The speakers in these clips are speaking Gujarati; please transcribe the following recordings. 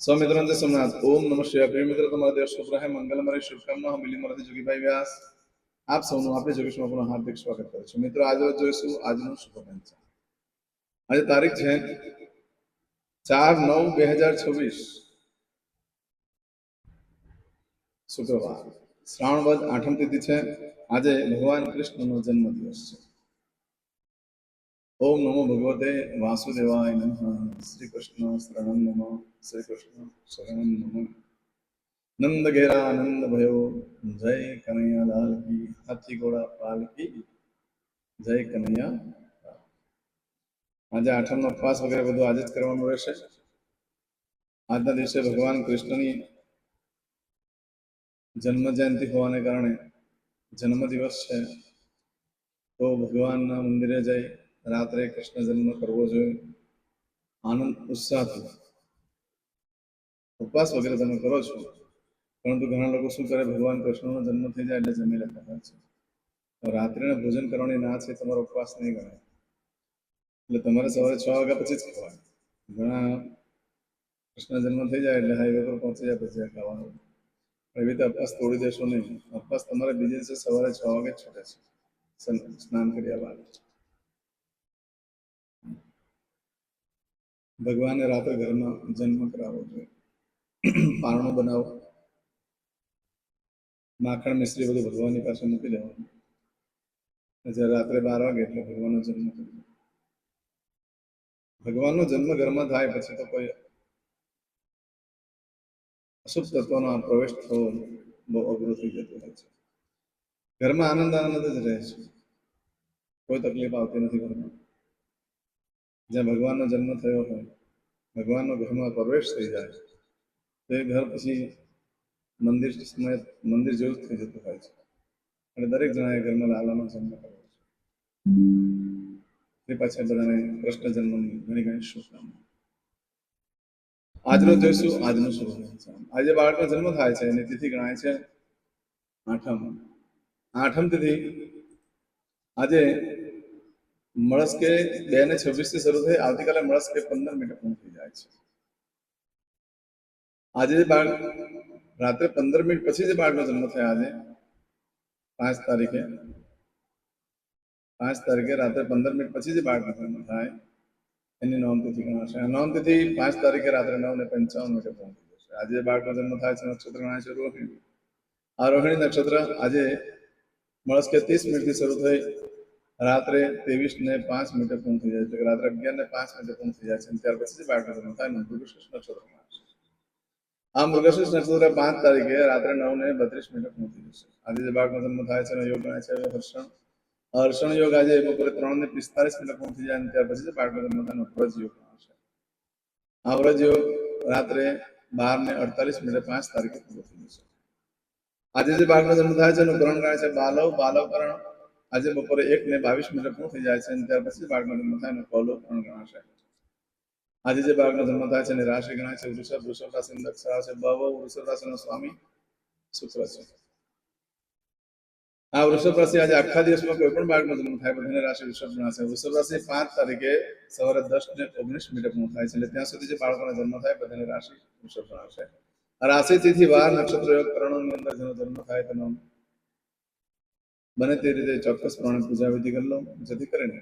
सौमित्रांचे सोमनाथ ओम नमः शिवाय प्रिय मित्र તમારા દેશ શુભ રહે મંગલમય શુભકામના હું મિલીમરથી જોગીભાઈ વ્યાસ આપ સૌનું આપણે જોગેશમાં પુનઃ હાર્દિક સ્વાગત કરું છું મિત્રો આજે જોઈશું આજનું શુભ પંચાંગ આજે તારીખ છે 4/9/2026 શુક્રવાર શ્રાવણ વદ આઠમ તિથિ છે આજે ભગવાન કૃષ્ણનો જન્મદિવસ છે ओम नमो भगवते वासुदेवाय नमः श्री कृष्ण शरणं नमः श्री कृष्ण शरणं नमः नंद घेरा नंद भयो जय कन्हैया लाल की हाथी घोड़ा पाल की जय कन्हैया આજે આઠમનો ઉપવાસ વગેરે બધું આજે જ કરવાનું રહેશે આજના દિવસે ભગવાન કૃષ્ણની જન્મ જયંતિ હોવાને કારણે જન્મદિવસ છે તો ભગવાનના મંદિરે જઈ રાત્રે કૃષ્ણ જન્મ કરવો જોઈએ આનંદ ઉત્સાહથી ઉપવાસ વગેરે તમે કરો છો પરંતુ ઘણા લોકો શું કરે ભગવાન કૃષ્ણનો જન્મ થઈ જાય એટલે જમી લેતા હોય છે રાત્રિના ભોજન કરવાની ના છે તમારો ઉપવાસ નહીં ગણાય એટલે તમારે સવારે 6 વાગ્યા પછી જ ખાવાનું ઘણા કૃષ્ણ જન્મ થઈ જાય એટલે હાઈવે પર પહોંચી જાય પછી ખાવાનું એવી રીતે ઉપવાસ તોડી દેશો નહીં ઉપવાસ તમારે બીજે દિવસે સવારે 6 વાગે છૂટે છે સ્નાન કર્યા બાદ ભગવાને રાત્રે ઘરમાં જન્મ કરાવવો જોઈએ પારણું બનાવો માખણ મિશ્રી બધું ભગવાનની પાસે મૂકી દેવાનું જ્યારે રાત્રે 12 વાગે એટલે ભગવાનનો જન્મ કરવો ભગવાનનો જન્મ ઘરમાં થાય પછી તો કોઈ અશુભ તત્વનો પ્રવેશ થવો બહુ અઘરો થઈ જતો હોય છે ઘરમાં આનંદ જ રહે છે કોઈ તકલીફ આવતી નથી ઘરમાં જ્યાં ભગવાનનો જન્મ થયો હોય ભગવાનનો ઘરમાં પ્રવેશ થઈ જાય તો એ ઘર પછી મંદિર જેવું જ થઈ જતું હોય છે અને દરેક જણાએ ઘરમાં લાલાનો જન્મ કરવો છે એ પાછળ બધાને કૃષ્ણ જન્મની ઘણી ઘણી શુભકામના આજનો જોઈશું આજનું શુભ પંચાંગ આજે બાળકનો જન્મ થાય છે એની તિથિ ગણાય છે આઠમ તિથિ આજે મળસ્કે 2:26 થી શરૂ થઈ આવતીકાલે મળસ્કે 15 મિનિટે પૂર્ણ થઈ જાય છે આજે બાળક રાત્રે 15 મિનિટ પછી જે બાળકનો જન્મ થયો આજે 5 તારીખે રાત્રે 15 મિનિટ પછી જે બાળકનો જન્મ થાય એની નોમ તિથિ ગણાશે આ નોમ તિથિ 5 તારીખે રાત્રે 9:55 મિનિટે પૂર્ણ થઈ જશે આજે બાળકનો જન્મ થાય છે નક્ષત્ર ગણાય છે રોહિણી આ રોહિણી નક્ષત્ર આજે મળસ્કે 30 મિનિટથી શરૂ થઈ રાત્રે 23:05 મિનિટે પૂર્ણ થઈ જાય છે રાત્રે 11:05 મિનિટે પૂર્ણ થઈ જાય છે ત્યાર પછી બાળકનો જન્મ થાય મૃગશીર્ષ નક્ષત્ર આ મૃગશીર્ષ નક્ષત્ર 5 તારીખે રાત્રે 9:32 મિનિટે પૂર્ણ થઈ જશે આજે જે બાળકનો જન્મ થાય છે એનો યોગ ગણાય છે હર્ષણ યોગ આજે બપોરે 3:45 મિનિટે પૂર્ણ થઈ જાય અને ત્યાર પછી બાળકનો જન્મ થાય વ્રજ યોગ ગણાશે આ વ્રજ યોગ રાત્રે 12:48 મિનિટે 5 તારીખે પૂરો થઈ જશે આજે જે બાળકનો જન્મ થાય છે એનું કરણ ગણાય છે બાલવ કરણ આજે બપોરે 1:22 મિનિટે પૂર્ણ થઈ જાય છે અને ત્યાર પછી બાળકનો જન્મ થાય એનું કૌલવ કરણ ગણાશે આજે જે બાળકનો જન્મ થાય છે એની રાશિ ગણાય છે વૃષભ રાશિની દક્ષા છે વૃષભ રાશિનો સ્વામી શુક્ર છે આ વૃષભ રાશિ આજે આખા દિવસમાં કોઈ પણ બાળકનો જન્મ થાય બધાની રાશિ વૃષભ ગણાશે વૃષભ રાશિ 5 તારીખે સવારે 10:19 મિનિટે પૂર્ણ થાય છે એટલે ત્યાં સુધી જે બાળકોનો જન્મ થાય બધાની રાશિ વૃષભ ગણાશે રાશિ તિથિ વાર નક્ષત્ર યોગ કરણોની અંદર જેનો જન્મ થાય તેનો બને તે રીતે ચોક્કસ પ્રમાણે પૂજા વિધિ કરી લો જેથી કરીને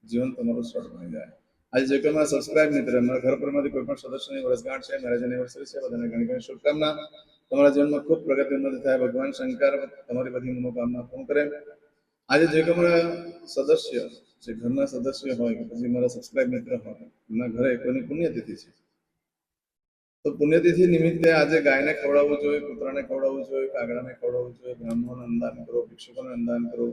જીવન તમારું સરળ બની જાય આજે જે કોઈ મારા સબસ્ક્રાઇબ મિત્ર મારા ઘર પરમાંથી કોઈ પણ સદસ્યની વર્ષગાંઠ છે મેરેજ એનિવર્સરી છે બધાને ઘણી ઘણી શુભકામના તમારા જીવનમાં ખૂબ પ્રગતિ ઉન્નતિ થાય ભગવાન શંકર તમારી બધી મનોકામના પૂર્ણ કરે આજે જે કોઈ મારા સદસ્ય જે ઘરના સદસ્ય હોય કે પછી મારા સબસ્ક્રાઇબ મિત્ર હોય એમના ઘરે કોઈની પુણ્યતિથિ છે તો પુણ્યતિથિ નિમિત્તે આજે ગાયને ખવડાવવું જોઈએ કૂતરાને ખવડાવવું જોઈએ કાગડાને ખવડાવવું જોઈએ બ્રાહ્મણોને અન્નદાન કરો ભિક્ષુકોને અન્નદાન કરો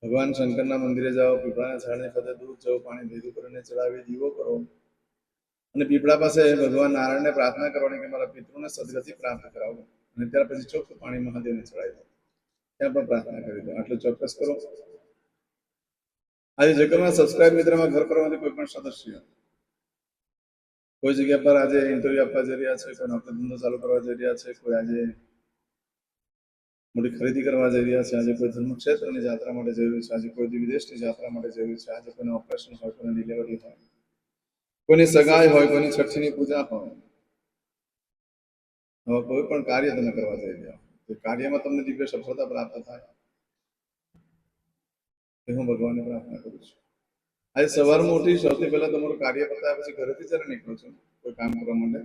ભગવાન શંકરના મંદિરે જાઓ પીપળાના ઝાડને ફતે દૂધ જાઓ પાણી ભેગું કરીને ચડાવી દીવો કરો અને પીપળા પાસે ભગવાન નારાયણને પ્રાર્થના કરવાની કે મારા પિતૃને સદગતિ પ્રાપ્ત કરાવો અને ત્યાર પછી ચોખ્ખું પાણી મહાદેવને ચડાવી દો ત્યાં પણ પ્રાર્થના કરી દો આટલું ચોક્કસ કરો આજે જે કોઈ સબસ્ક્રાઇબ મિત્રમાં ઘર પરમાંથી કોઈ પણ સદસ્ય કોઈ જગ્યા પર આજે ઇન્ટરવ્યુ આપવા જઈ રહ્યા છે કોઈ નોકરી ધંધો ચાલુ કરવા જઈ રહ્યા છે કોઈ આજે મોટી ખરીદી કરવા જઈ રહ્યા છે આજે કોઈ ધર્મક્ષેત્રની યાત્રા માટે જઈ રહ્યું છે આજે કોઈ વિદેશની યાત્રા માટે જઈ રહ્યું છે આજે કોઈને ઓપરેશન હોય કોઈને ડિલિવરી હોય કોઈની સગાઈ હોય કોઈની છઠ્ઠીની પૂજા હોય હવે કોઈ પણ કાર્ય તમે કરવા જઈ રહ્યા તો કાર્યમાં તમને દિવ્ય સફળતા પ્રાપ્ત થાય એ હું ભગવાનને પ્રાર્થના કરું છું. આજે સવારમાં ઉઠી સૌથી પહેલા તમારું કાર્ય પતાવ્યા પછી ઘરેથી જ્યારે નીકળો છો કોઈ કામ કરવા માટે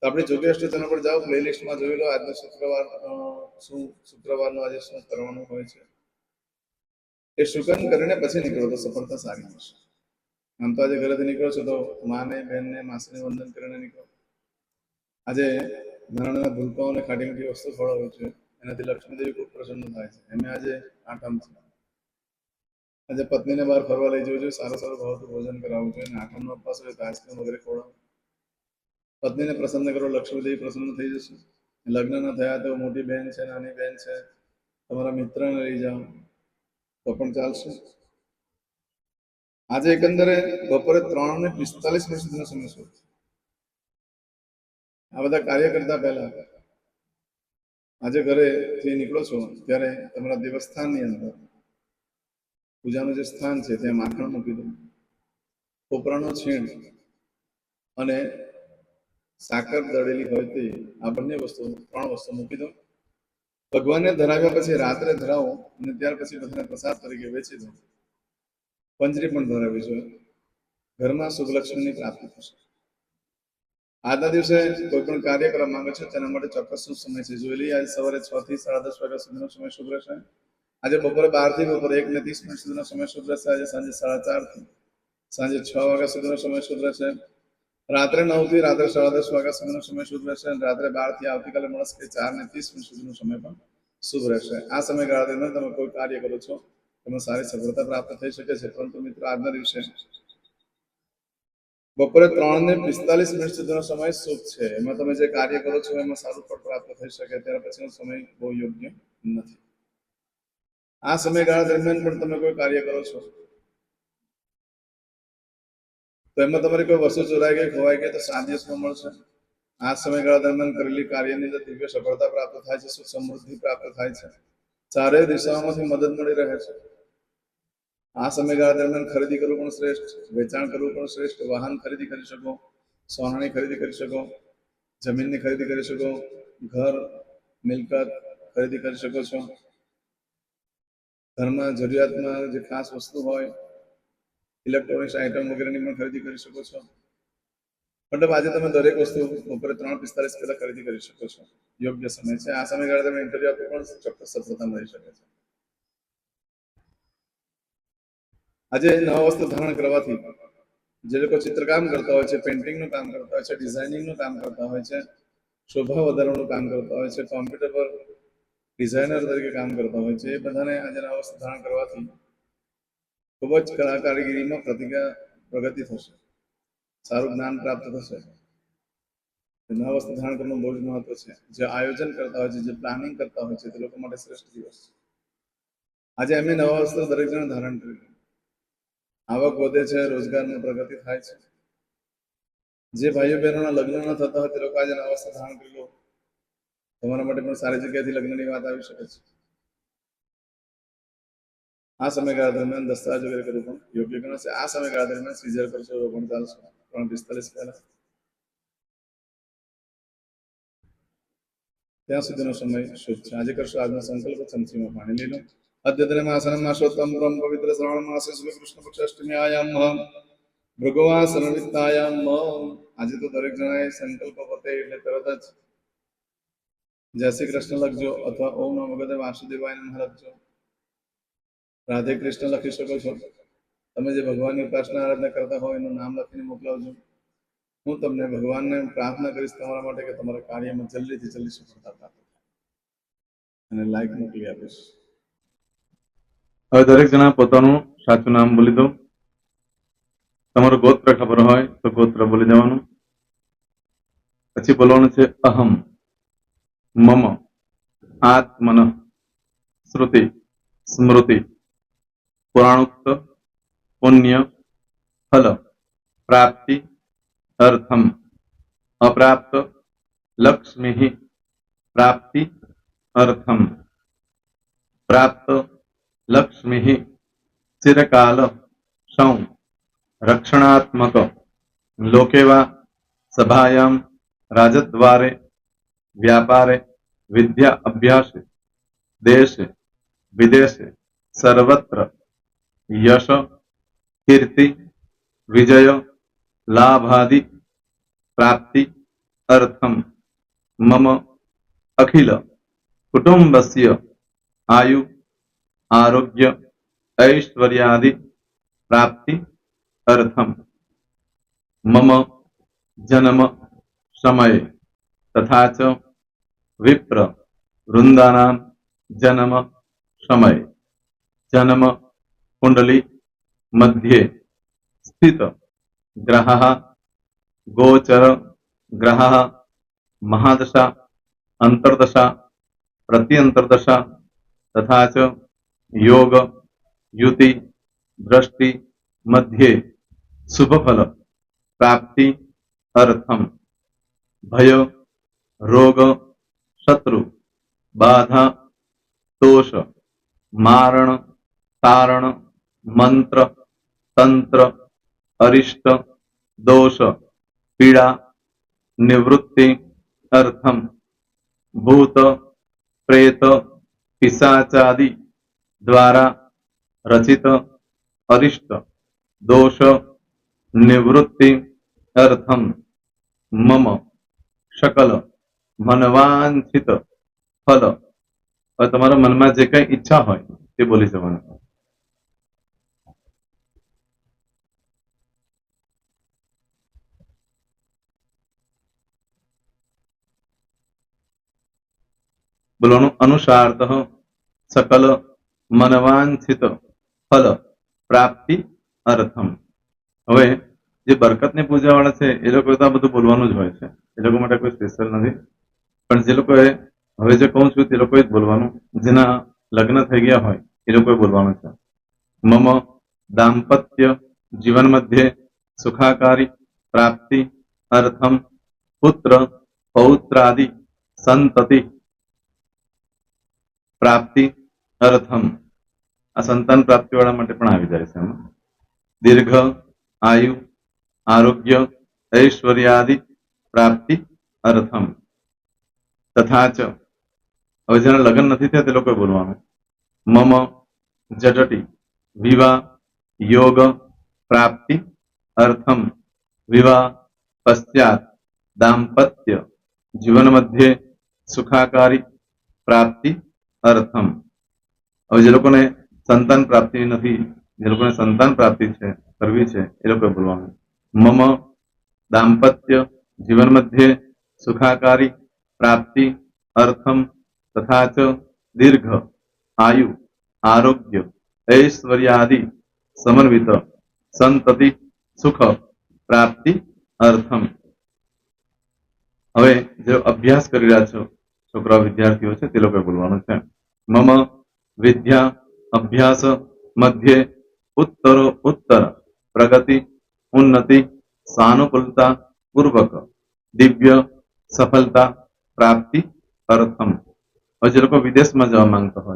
તો આપણે જોગેશ ચેનલ પર જાઓ, પ્લેલિસ્ટમાં જોઈ લો આજનો શુક્રવારનો આજે શું કરવાનું હોય છે એ શુકન કરીને પછી નીકળો તો સફળતા સારી મળશે. આમ તો આજે ઘરેથી નીકળો છો તો માને, બહેનને, માસીને વંદન કરીને નીકળો. આજે નાના નાના ભૂલકાઓ અને ખાટી મીઠી વસ્તુ ખવડાવે છે, એનાથી લક્ષ્મીદેવી ખૂબ પ્રસન્ન થાય છે. એમે આજે આઠમ છે, આજે પત્નીને બહાર ફરવા લઈ જવું જોઈએ, સારું સારું ભાવતું ભોજન કરાવવું જોઈએ, અને આઠમનો ઉપવાસ હોય તો આઈસ્ક્રીમ વગેરે ખવડાવો. પત્નીને પ્રસન્ન કરો, લક્ષ્મીદેવી પ્રસન્ન થઈ જશે. લગ્ન ન થયા તો મોટી બહેન છે, નાની બહેન છે, તમારા મિત્રને લઈ જાઓ તો પણ ચાલશે. આજે એકંદરે બપોરે 3:45 સુધીનો સમય શું આ બધા કાર્ય કરતા પહેલા આજે ઘરેથી નીકળો છો ત્યારે તમારા દેવસ્થાનની અંદર પૂજાનું જે સ્થાન છે ત્યાં માખણ મૂકી દો, કોપરાનો છીણ અને સાકર દળેલી હોય તે આ બંને વસ્તુ 3 વસ્તુ મૂકી દો. ભગવાનને ધરાવ્યા પછી રાત્રે ધરાવો અને ત્યાર પછી બધાને પ્રસાદ તરીકે વેચી દો. પંજરી પણ ધરાવી જોઈએ. ઘરમાં શુભ લક્ષ્મીની પ્રાપ્તિ થશે. આજના દિવસે કોઈ પણ કાર્ય કરવા માંગે છે તેના માટે ચોક્કસ શું સમય છે જોઈ લઈએ. આજે સવારે 6 થી 10:30 વાગ્યા સુધીનો સમય શુભ રહેશે. આજે બપોરે 12 થી બપોરે 1:30 સુધીનો સમય શુભ રહેશે. આજે સાંજે 4:30 થી સાંજે 6 વાગ્યા સુધીનો સમય શુભ રહેશે. રાત્રે 9 થી રાત્રે 10:30 વાગ્યા સુધીનો સમય શુભ રહેશે. અને રાત્રે 12 થી આવતીકાલે મળસ્કે 4:30 સુધીનો સમય પણ શુભ રહેશે. આ સમયગાળા દરમિયાન તમે કોઈ કાર્ય કરો છો તેમાં સારી સફળતા પ્રાપ્ત થઈ શકે છે. પરંતુ મિત્રો આજના દિવસે બપોરે 3:45 સુધીનો સમય શુભ છે. એમાં તમે જે કાર્ય કરો છો એમાં સારું ફળ પ્રાપ્ત થઈ શકે. ત્યાર પછીનો સમય બહુ યોગ્ય નથી. આ સમયગાળા દરમિયાન પણ તમે કોઈ કાર્ય કરો છો તો એમાં તમારી કોઈ વસ્તુ ચોરાઈ ગઈ, ખોવાઈ ગઈ તો 7 દિવસમાં મળશે. આ સમયગાળા દરમિયાન કરેલી કાર્યની અંદર દિવ્ય સફળતા પ્રાપ્ત થાય છે, સુખ સમૃદ્ધિ પ્રાપ્ત થાય છે, ચારેય દિશાઓમાંથી મદદ મળી રહે છે. આ સમયગાળા દરમિયાન ખરીદી કરવું પણ શ્રેષ્ઠ, વેચાણ કરવું પણ શ્રેષ્ઠ. વાહન ખરીદી કરી શકો, સોનાની ખરીદી કરી શકો, જમીનની ખરીદી કરી શકો, ઘર મિલકત ખરીદી કરી શકો છો. ઘરમાં જરૂરિયાતમાં જે ખાસ વસ્તુ હોય, ઇલેક્ટ્રોનિક્સ આઇટમ વગેરેની પણ ખરીદી કરી શકો છો. મતલબ આજે તમે દરેક વસ્તુ બપોરે 3:45 પહેલા ખરીદી કરી શકો છો. યોગ્ય સમય છે. આ સમયગાળા તમે ઇન્ટરવ્યુ આપો પણ ચોક્કસ સફળતા મળી શકે છે. આજે નવા વસ્ત્ર ધારણ કરવાથી જે લોકો ચિત્રકામ કરતા હોય છે, પેઇન્ટિંગનું કામ કરતા હોય છે, ડિઝાઇનિંગનું કામ કરતા હોય છે, શોભા વધારવાનું કામ કરતા હોય છે, કોમ્પ્યુટર પર ડિઝાઇનર તરીકે કામ કરતા હોય છે, એ બધાને આજે નવા વસ્ત્ર ધારણ કરવાથી ખૂબ જ કલાકારીગીરીમાં પ્રગતિ થશે, સારું જ્ઞાન પ્રાપ્ત થશે. નવા વસ્ત્ર ધારણ કરવાનું બહુ જ મહત્વ છે. જે આયોજન કરતા હોય છે, જે પ્લાનિંગ કરતા હોય છે તે લોકો માટે શ્રેષ્ઠ દિવસ છે. આજે એમને નવા વસ્ત્ર દરેક જણ ધારણ કર્યું, આવક વધે છે, રોજગારમાં પ્રગતિ થાય છે. જે ભાઈઓ બહેનોના લગ્ન ન થતા હોય તે લોકો આજે નવા વસ્ત્ર ધારણ કરી લો, તમારા માટે પણ સારી જગ્યાથી લગ્નની વાત આવી શકે છે. આ સમયગાળા દરમિયાન દસ્તાવેજ વગેરે કરવું પણ યોગ્ય ગણાશે. આ સમયગાળા દરમિયાન સીઝર કરશો તો પણ ચાલશે. 3:45 પહેલા ત્યાં સુધીનો સમય શુભ છે. આજે કરશો આજનો સંકલ્પ. ચમચીમાં પાણી લઈ લો. અદ્યતનમાસનમ માસોત્તમ બ્રહ્મ પવિત્ર શ્રાવણ માસે શુક્લ કૃષ્ણ પક્ષ અષ્ટમીયાયામ ભૃગુવાસનવિત્તાયામ. આજે તો દરેક જણાએ સંકલ્પ પતે એટલે તરત જ જય શ્રી કૃષ્ણ લખજો અથવા ઓમ નમો ભગવતે વાસુદેવાય નમઃ લખજો. રાધે કૃષ્ણ લખી શકો છો. તમે જે ભગવાનની ઉપાસના આરાધના કરતા હોય એનું નામ લખીને મોકલાવજો. હું તમને ભગવાનને પ્રાર્થના કરીશ તમારા માટે કે તમારા કાર્યમાં જલ્દીથી જલ્દી સફળતા પ્રાપ્ત થાય અને લાઈક મોકલી આપીશ. હવે દરેક જણા પોતાનું સાચું નામ બોલી દો. તમારું ગોત્ર ખબર હોય તો ગોત્ર બોલી દેવાનું. પછી બોલવાનું છે અહમ, મમ, આત્મન, શ્રુતિ, સ્મૃતિ, પુરાણોક્ત, પુણ્ય, ફલ, પ્રાપ્તિ, અર્થમ, અપ્રાપ્ત, લક્ષ્મી, પ્રાપ્તિ, અર્થમ, પ્રાપ્ત, લક્ષ્મી, ચિરકાલ, સૌ, રક્ષણાત્મક, લોકેવા, સભાયામ, રાજદ્વારે, व्यापारे विद्या अभ्यासे देशे विदेशे सर्वत्र यश कीर्ति विजय लाभादि प्राप्ति अर्थम मम अखिल कुटुंबस्य आयु आरोग्य ऐश्वर्यादि प्राप्ति अर्थम मम जन्म समये तथा च विप्र वृंदानां जन्म समये जन्म कुंडली मध्ये स्थित ग्रहः गोचर ग्रहः महादशा अंतर्दशा प्रत्यंतर्दशा तथा च योग युति दृष्टि मध्ये शुभफल प्राप्ति अर्थम भय रोग शत्रु बाधा दोष मारण तारण मंत्र तंत्र अरिष्ट दोष पीड़ा निवृत्ति अर्थम भूत प्रेत पिशाचादि द्वारा रचित अरिष्ट दोष निवृत्ति अर्थम मम सकल मनवांछित फल और તમારા મનમાં જે કઈ ઈચ્છા હોય તે બોલી જવાનું. બોલવાનું અનુસારતઃ सकल मनवांछित फल प्राप्ति अर्थम. હવે જે બરકતની પૂજા વાળા છે એ લોકો તો આ બધું બોલવાનું જ હોય છે, એ લોકો માટે કોઈ સ્પેશિયલ નથી. પણ જે લોકોએ હવે જે કહું છું તે લોકોએ જ બોલવાનું, જેના લગ્ન થઈ ગયા હોય એ લોકોએ બોલવાનું છે. મમ દાંપત્ય જીવન મધ્યે સુખાકારી પ્રાપ્તિ અર્થમ પુત્ર પૌત્રાદि સંતતિ પ્રાપ્તિ અર્થમ. આ સંતાન પ્રાપ્તિ વાળા માટે પણ આવી જાય છે. દીર્ઘ આયુ आरोग्य ऐश्वर्यादि प्राप्ति अर्थम तथा च. હવે જેના લગ્ન નથી થયા તે લોકોએ બોલવાનું. મમ જટટી વિવાહ योग प्राप्ति अर्थम विवाह पश्चात दाम्पत्य जीवन मध्य सुखाकारी प्राप्ति अर्थम. હવે જે લોકોને સંતાન પ્રાપ્તિ નથી, જે લોકોને સંતાન પ્રાપ્તિ છે કરવી છે એ લોકોએ બોલવાનું. मम दाम्पत्य जीवन मध्ये सुखाकारी प्राप्ति अर्थम तथा च दीर्घ आयु आरोग्य ऐश्वर्यादि समन्वित संतति सुख प्राप्ति अर्थम. હવે જે અભ્યાસ કરી રહ્યા છો છોકરા વિદ્યાર્થીઓ છે તે લોકોએ બોલવાનું છે. મમ વિદ્યા અભ્યાસ મધ્યે ઉત્તરો ઉત્તર પ્રગતિ उन्नति सानुकूलता पूर्वक दिव्य सफलता प्राप्ति अर्थम. और जो लोग विदेश में जवा मांगता हो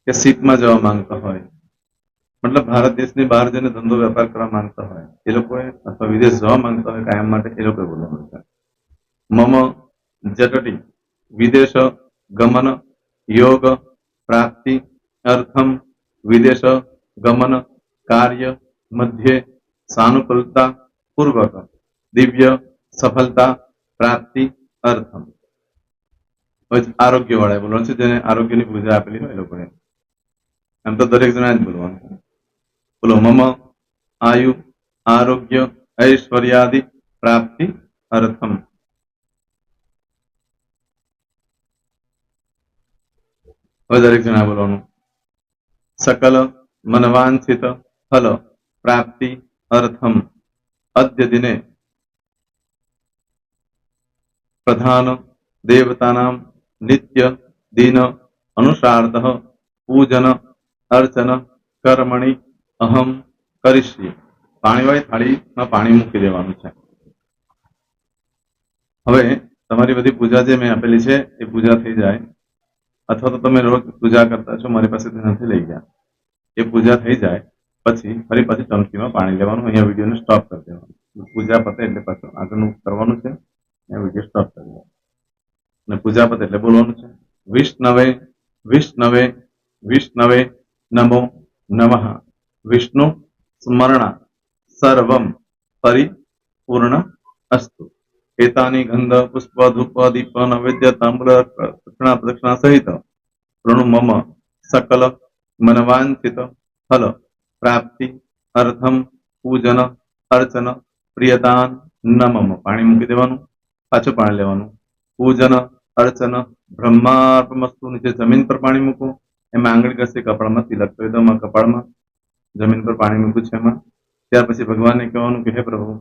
के सीट में जवा मांगता हो, मतलब भारत देश ने बहार जने धंधो व्यापार करवा मांगता हो ए लोग अथवा विदेश जवा मांगता हो कायम माटे ए लोग बोलवानुं छे. मम जटटी विदेश गमन योग प्राप्ति अर्थम विदेश गमन कार्य मध्य सानुकूलता पूर्वक दिव्य सफलता प्राप्ति अर्थम. आरोग्य वाળા બોલવાનું છે, જેને આરોગ્યની પૂજા આપેલી હોય એ લોકોને. એમ તો દરેક જણા જ બોલવાનું. બોલો મમ આયુ આરોગ્ય ऐश्वर्यादि प्राप्ति अर्थम. હવે દરેક જણા બોલવાનું. सकल मनवांछित फल प्राप्ति अर्थम अद्य दिने प्रधान देवतानां नित्य दिन अनुसारतः पूजन अर्चन कर्मणि अहम करिष्ये. પાણીવાળી થાળીમાં પાણી મૂકી દેવાનું છે. હવે તમારી બધી પૂજા જે મેં આપેલી છે એ પૂજા થઈ જાય, અથવા તો તમે રોજ પૂજા કરતા છો મારી પાસેથી નથી લઈ ગયા, એ પૂજા થઈ જાય પછી ફરી પાછી ચમચીમાં પાણી લેવાનું. અહીંયા વિડીયોને સ્ટોપ કરી દેવાનું. પૂજા પતે એટલે પાછું આગળનું કરવાનું છે. અહીંયા વિડીયો સ્ટોપ કરી દેવાનું. અને પૂજાપત એટલે બોલવાનું છે. વિષ્ણવે વિષ્ણવે વિષ્ણવે નમો નમઃ. વિષ્ણુ સ્મરણા સર્વમ પરિપૂર્ણ અસ્તુ. એતાની ગંધ પુષ્પ ધૂપ દીપ નૈવેદ્ય તાંબૂલ દક્ષિણા પ્રદક્ષિણા સહિત પ્રણુ મમ સકલ મનવાંછિત ફલ પ્રાપ્તિ અર્થમ પૂજન અર્ચન પ્રિયતાન નમમ. પાણી મૂકી દેવાનું, પાછું પાણી લેવાનું. પૂજન અર્ચન બ્રહ્માર્પણમસ્તુ. નીચે જમીન પર પાણી મૂકો, એમાં આંગળી ઘસી કપાળમાં તિલક કરી દો. કપાળમાં જમીન પર પાણી મૂક્યું છે એમાં. ત્યાર પછી ભગવાનને કહેવાનું કે હે પ્રભુ,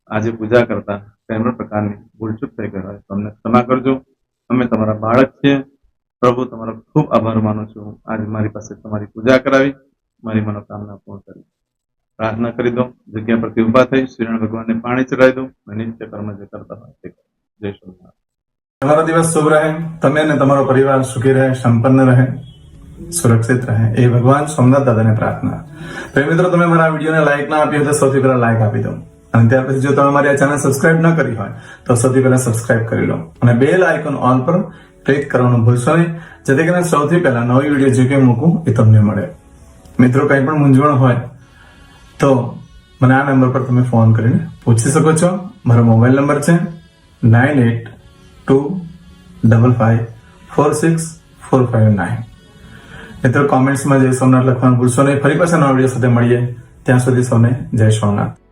આજે પૂજા કરતા કોઈ પણ પ્રકારની ભૂલચૂક થઈ ગઈ હોય તો અમને ક્ષમા કરજો. અમે તમારા બાળક છીએ. પ્રભુ, તમારો ખૂબ આભાર માનું છું. આજે મારી પાસે તમારી પૂજા કરાવી, મારી મનોકામના પૂર્ણ કરી. પ્રાર્થના કરી દો. જગ્યા પરથી ઉભા થઈ શ્રીનારાયણ ભગવાનને પાણી ચડાવી દો અને નિત્ય કર્મ જે કરતા હોય તે કરો. જય સ્વામિનારાયણ. તમારો દિવસ શુભ રહે. તમે અને તમારો પરિવાર સુખી રહે, સંપન્ન રહે, સુરક્ષિત રહે એ ભગવાન સોમનાથ દાદાને પ્રાર્થના. તો મિત્રો, તમે મારા વિડીયોને લાઈક ના આપી હોય તો સૌથી પહેલા લાઈક આપી દો. અને ત્યાર પછી જો તમે મારી આ ચેનલ સબસ્ક્રાઇબ ન કરી હોય તો સૌથી પહેલા સબસ્ક્રાઇબ કરી લો અને બેલ આઇકોન ઓલ પર ક્લિક કરવાનું ભૂલશો નહીં, જેથી કરીને સૌથી પહેલા નવી વિડીયો જે કંઈ મૂકું એ તમને મળે. મિત્રો, કંઈ પણ મૂંઝવણ હોય તો મને આ નંબર પર તમે ફોન કરીને પૂછી શકો છો. મારો મોબાઈલ નંબર છે 9825546459. મિત્રો, કોમેન્ટ્સમાં જય સોમનાથ લખવાનું ભૂલશો નહીં. ફરી પાછા નવા વિડીયો સાથે મળીએ. ત્યાં સુધી સૌને જય સોમનાથ.